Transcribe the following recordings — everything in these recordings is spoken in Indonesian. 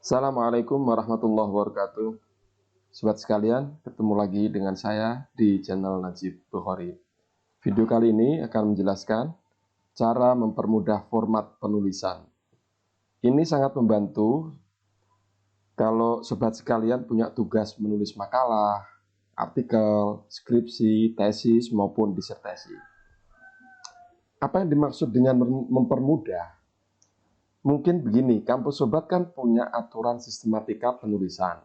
Assalamualaikum warahmatullahi wabarakatuh. Sobat sekalian, ketemu lagi dengan saya di channel Najib Bukhari. Video kali ini akan menjelaskan cara mempermudah format penulisan. Ini sangat membantu kalau sobat sekalian punya tugas menulis makalah, artikel, skripsi, tesis, maupun disertasi. Apa yang dimaksud dengan mempermudah? Mungkin begini, kampus sobat kan punya aturan sistematika penulisan.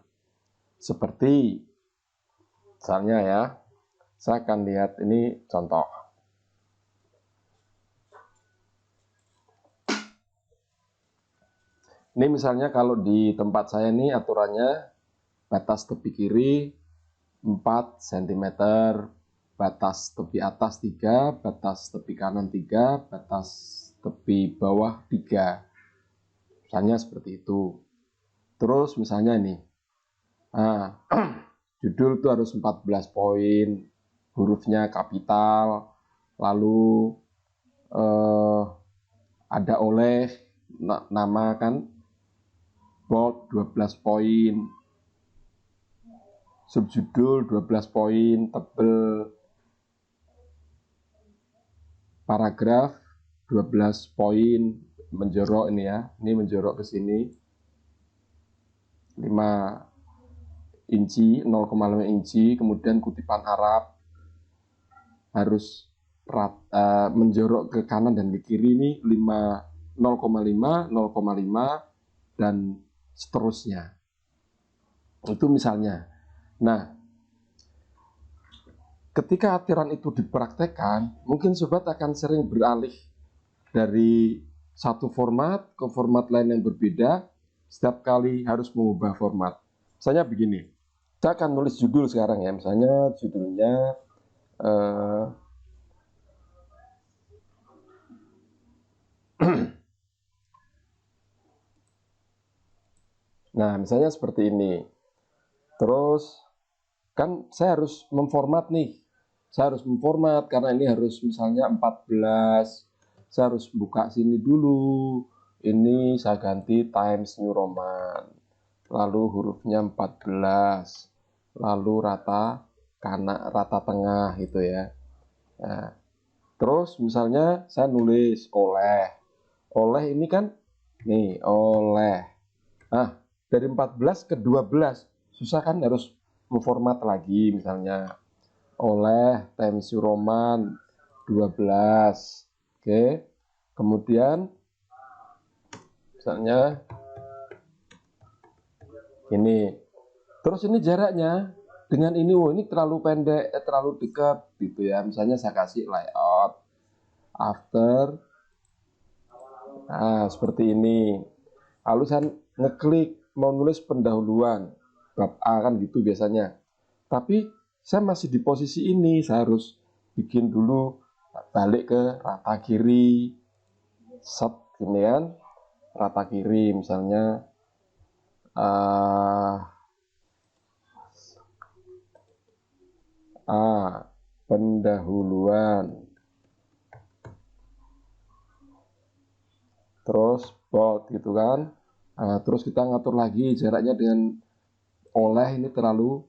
Seperti misalnya ya, saya akan lihat ini contoh. Ini misalnya kalau di tempat saya ini aturannya batas tepi kiri 4 cm, batas tepi atas 3, batas tepi kanan 3, batas tepi bawah 3. Misalnya seperti itu. Terus misalnya ini. Nah, judul itu harus 14 poin, hurufnya kapital, lalu ada oleh nama kan, bold 12 poin, subjudul 12 poin, tebel, paragraf 12 poin, menjorok ini ya, ini menjorok ke sini 5 inci, 0,5 inci, kemudian kutipan Arab harus menjorok ke kanan dan ke kiri ini 0,5, 0,5 dan seterusnya. Itu misalnya. Nah, ketika aturan itu dipraktekkan, mungkin sobat akan sering beralih dari satu format ke format lain yang berbeda. Setiap kali harus mengubah format. Misalnya begini, saya akan nulis judul sekarang ya. Misalnya judulnya nah, misalnya seperti ini. Terus kan saya harus memformat nih. Saya harus memformat karena ini harus misalnya 14. Saya harus buka sini dulu. Ini saya ganti Times New Roman. Lalu hurufnya 14. Lalu rata kanan, rata tengah gitu ya. Nah, terus misalnya saya nulis oleh. Oleh ini kan nih, oleh. Nah, dari 14 ke 12 susah kan, harus memformat lagi misalnya oleh Times New Roman 12. Oke. Kemudian misalnya ini. Terus ini jaraknya dengan ini, ini terlalu pendek, terlalu dekat gitu ya. Misalnya saya kasih layout after. Nah, seperti ini. Lalu saya ngeklik mau nulis pendahuluan bab A kan gitu biasanya. Tapi saya masih di posisi ini, saya harus bikin dulu balik ke rata kiri. Set gini kan, rata kiri misalnya pendahuluan. Terus bold gitu kan. Nah, terus kita ngatur lagi jaraknya dengan oleh ini terlalu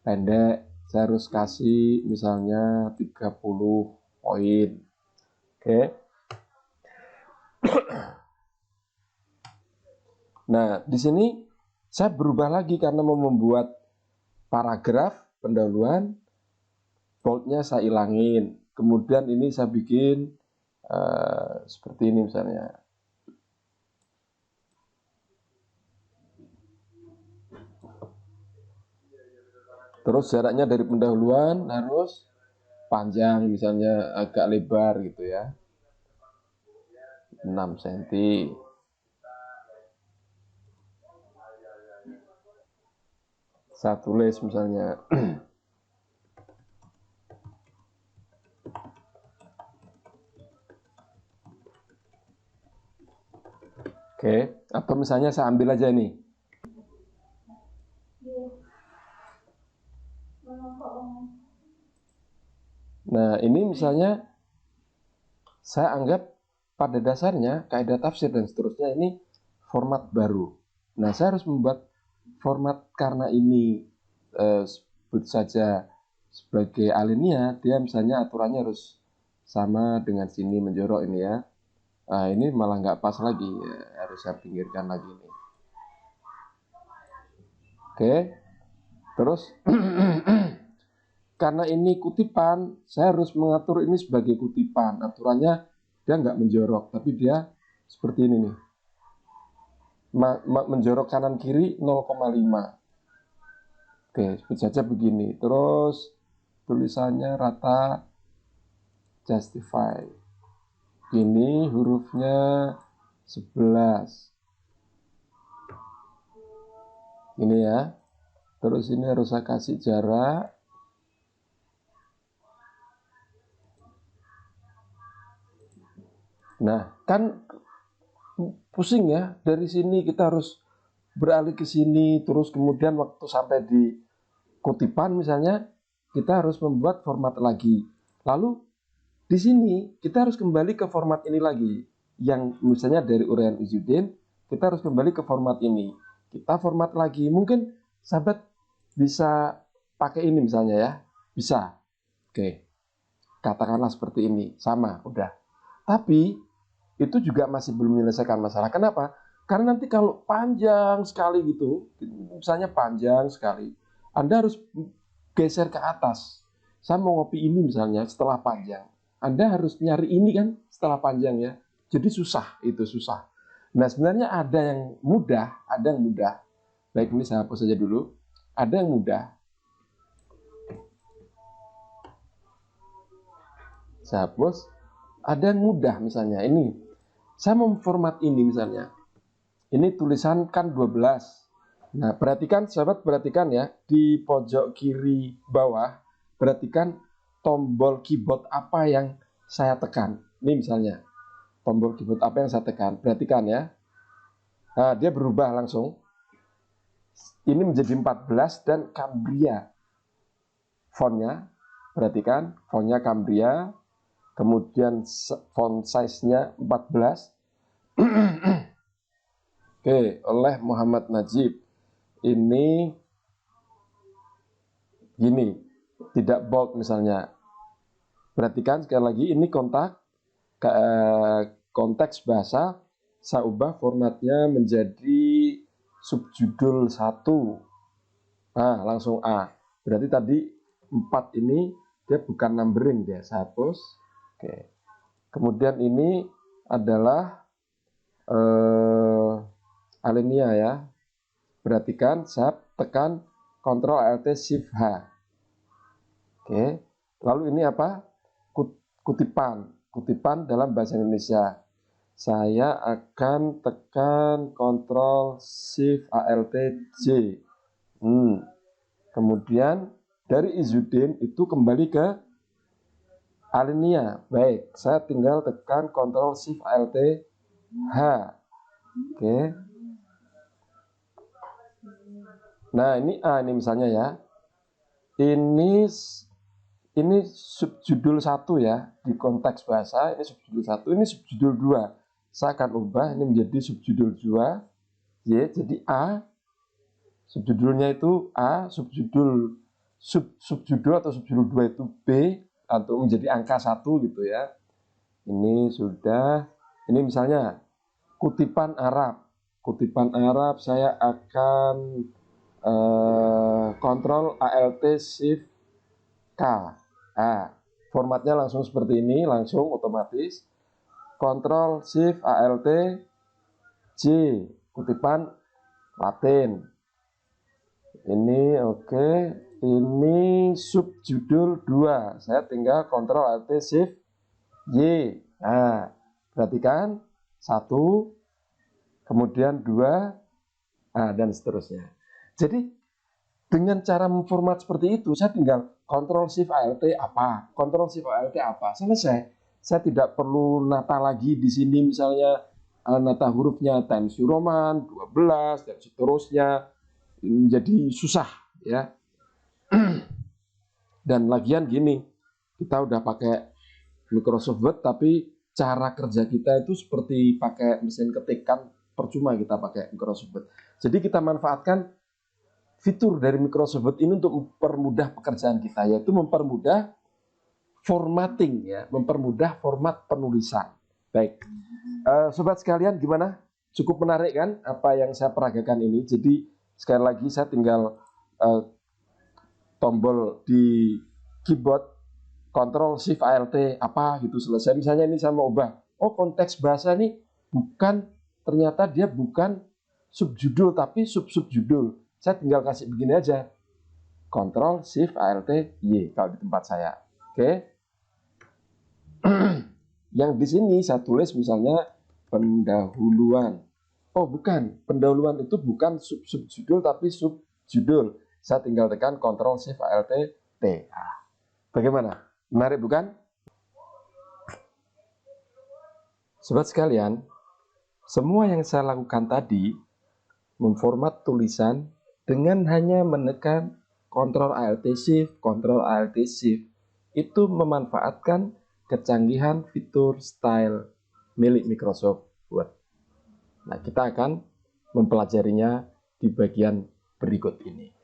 pendek. Saya harus kasih misalnya 30 poin. Oke. Nah, di sini saya berubah lagi karena mau membuat paragraf pendahuluan. Boldnya saya ilangin. Kemudian ini saya bikin seperti ini misalnya. Terus jaraknya dari pendahuluan harus panjang, misalnya agak lebar gitu ya, 6 cm. Saya tulis misalnya oke, atau misalnya saya ambil aja nih. Nah, ini misalnya saya anggap pada dasarnya kaidah tafsir dan seterusnya ini format baru. Nah, saya harus membuat format karena ini sebut saja sebagai alinea, dia misalnya aturannya harus sama dengan sini menjorok ini ya. Nah, ini malah nggak pas lagi, ya, harus saya pinggirkan lagi nih. Oke, terus karena ini kutipan, saya harus mengatur ini sebagai kutipan. Aturannya dia nggak menjorok, tapi dia seperti ini nih. Menjorok kanan kiri 0,5. Oke, sebut saja begini. Terus tulisannya rata justify. Ini hurufnya 11. Ini ya. Terus ini harus saya kasih jarak. Nah, kan pusing ya. Dari sini kita harus beralih ke sini, terus kemudian waktu sampai di kutipan misalnya, kita harus membuat format lagi. Lalu di sini kita harus kembali ke format ini lagi. Yang misalnya dari uraian Izzuddin, kita harus kembali ke format ini. Kita format lagi. Mungkin sahabat bisa pakai ini misalnya ya. Bisa. Oke. Katakanlah seperti ini. Sama, udah. Tapi itu juga masih belum menyelesaikan masalah. Kenapa? Karena nanti kalau panjang sekali gitu, misalnya panjang sekali, Anda harus geser ke atas. Saya mau ngopi ini misalnya setelah panjang. Anda harus nyari ini kan setelah panjang ya. Jadi susah, itu susah. Nah sebenarnya ada yang mudah, ada yang mudah. Baik, ini saya hapus saja dulu. Ada yang mudah. Saya hapus. Ada yang mudah misalnya ini. Saya memformat ini misalnya. Ini tulisan kan 12. Nah, perhatikan sahabat, perhatikan ya. Di pojok kiri bawah, perhatikan tombol keyboard apa yang saya tekan. Ini misalnya, tombol keyboard apa yang saya tekan. Perhatikan ya. Nah, dia berubah langsung. Ini menjadi 14 dan Cambria. Fontnya, perhatikan, fontnya Cambria. Kemudian font size-nya 14. Oke, oleh Muhammad Najib. Ini gini, tidak bold misalnya. Perhatikan sekali lagi, ini konteks bahasa. Saya ubah formatnya menjadi subjudul 1. Nah, langsung A. Berarti tadi 4 ini dia bukan numbering, dia saya hapus. Oke. Kemudian ini adalah alinea ya. Perhatikan, saya tekan Ctrl Alt Shift H. Oke. Lalu ini apa? Kutipan. Kutipan dalam bahasa Indonesia. Saya akan tekan Ctrl Shift Alt J. Kemudian dari Izzuddin itu kembali ke alinea. Baik, saya tinggal tekan Ctrl Shift Alt H. Oke. Nah, ini A ini misalnya ya. Ini subjudul 1 ya, di konteks bahasa ini subjudul 1, ini subjudul 2. Saya akan ubah ini menjadi subjudul 2. Y, jadi A. Subjudulnya itu A, subjudul atau subjudul 2 itu B atau menjadi angka 1 gitu ya. Ini sudah. Ini misalnya kutipan Arab. Kutipan Arab saya akan Ctrl Alt Shift K. Formatnya langsung seperti ini, langsung otomatis. Ctrl Shift Alt J, kutipan Latin. Ini oke. Ini subjudul 2. Saya tinggal Ctrl Alt Shift Y. Nah, perhatikan 1, kemudian 2, dan seterusnya. Jadi dengan cara memformat seperti itu, saya tinggal Ctrl Shift Alt apa, Ctrl Shift Alt apa, selesai. Saya tidak perlu nata lagi di sini misalnya nata hurufnya Times New Roman 12 dan seterusnya, menjadi susah ya. Dan lagian gini, kita udah pakai Microsoft Word tapi cara kerja kita itu seperti pakai mesin ketik kan percuma kita pakai Microsoft Word. Jadi kita manfaatkan fitur dari Microsoft Word ini untuk mempermudah pekerjaan kita, yaitu mempermudah formatting ya, mempermudah format penulisan. Baik, sobat sekalian, gimana? Cukup menarik kan apa yang saya peragakan ini? Jadi sekali lagi saya tinggal tombol di keyboard Ctrl Shift Alt apa gitu, selesai. Misalnya ini saya mau ubah, oh konteks bahasa ini bukan, ternyata dia bukan subjudul tapi sub-subjudul. Saya tinggal kasih begini aja, Ctrl Shift Alt Y kalau di tempat saya. Oke. Yang di sini saya tulis misalnya pendahuluan. Oh bukan, pendahuluan itu bukan sub-subjudul tapi subjudul. Saya tinggal tekan Ctrl Shift Alt T. Bagaimana? Menarik bukan? Sobat sekalian, semua yang saya lakukan tadi, memformat tulisan dengan hanya menekan Ctrl Alt Shift, Ctrl Alt Shift, itu memanfaatkan kecanggihan fitur style milik Microsoft Word. Nah, kita akan mempelajarinya di bagian berikut ini.